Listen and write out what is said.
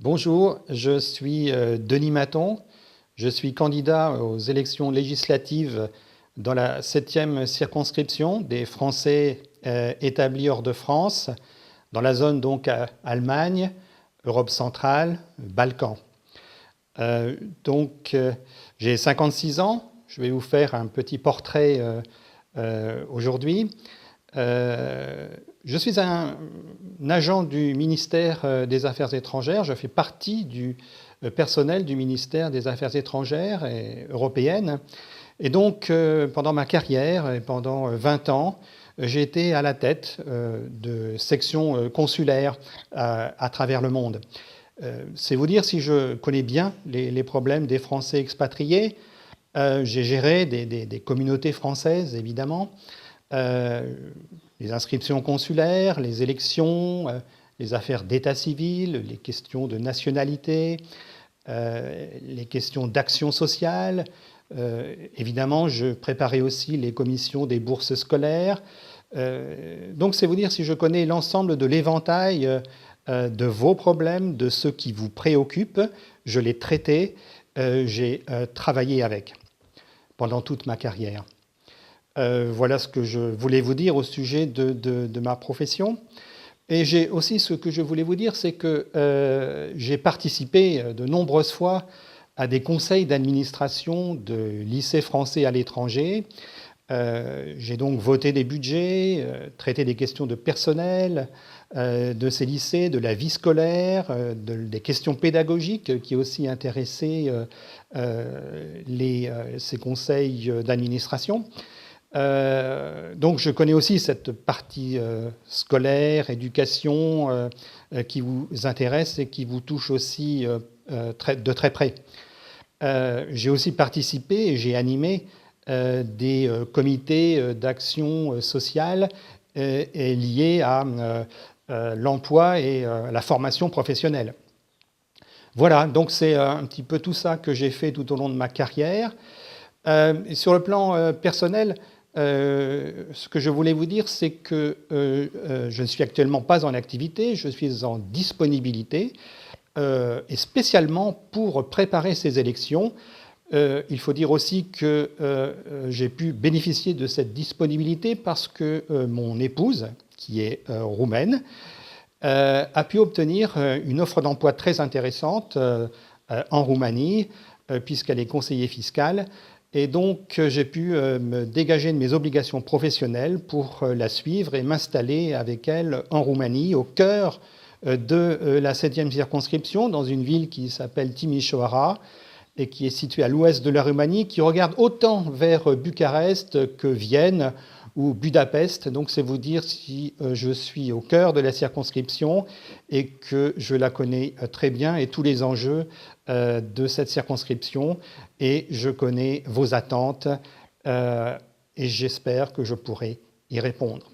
Bonjour, je suis Denis Maton. Je suis candidat aux élections législatives dans la 7e circonscription des Français établis hors de France, dans la zone donc Allemagne, Europe centrale, Balkans. J'ai 56 ans. Je vais vous faire un petit portrait aujourd'hui. Je suis un agent du ministère des Affaires étrangères. Je fais partie du personnel du ministère des Affaires étrangères et européennes. Et donc, pendant ma carrière, et pendant 20 ans, j'ai été à la tête de sections consulaires à travers le monde. C'est vous dire si je connais bien les problèmes des Français expatriés. J'ai géré des communautés françaises, évidemment. Les inscriptions consulaires, les élections, les affaires d'état civil, les questions de nationalité, les questions d'action sociale. Évidemment, je préparais aussi les commissions des bourses scolaires. Donc, c'est vous dire si je connais l'ensemble de l'éventail de vos problèmes, de ceux qui vous préoccupent. Je les traitais, j'ai travaillé avec pendant toute ma carrière. Voilà ce que je voulais vous dire au sujet de ma profession. Et j'ai aussi ce que je voulais vous dire, c'est que j'ai participé de nombreuses fois à des conseils d'administration de lycées français à l'étranger. J'ai donc voté des budgets, traité des questions de personnel de ces lycées, de la vie scolaire, des questions pédagogiques qui aussi intéressaient ces conseils d'administration. Donc je connais aussi cette partie scolaire, éducation, qui vous intéresse et qui vous touche aussi de très près. J'ai aussi participé et j'ai animé des comités d'action sociale liés à l'emploi et la formation professionnelle. Voilà, donc c'est un petit peu tout ça que j'ai fait tout au long de ma carrière. Sur le plan personnel, ce que je voulais vous dire, c'est que je ne suis actuellement pas en activité, je suis en disponibilité, et spécialement pour préparer ces élections. Il faut dire aussi que j'ai pu bénéficier de cette disponibilité parce que mon épouse, qui est roumaine, a pu obtenir une offre d'emploi très intéressante en Roumanie, puisqu'elle est conseillère fiscale. Et donc, j'ai pu me dégager de mes obligations professionnelles pour la suivre et m'installer avec elle en Roumanie, au cœur de la 7e circonscription, dans une ville qui s'appelle Timișoara et qui est située à l'ouest de la Roumanie, qui regarde autant vers Bucarest que Vienne ou Budapest. Donc, c'est vous dire si je suis au cœur de la circonscription et que je la connais très bien et tous les enjeux de cette circonscription. Et je connais vos attentes et j'espère que je pourrai y répondre.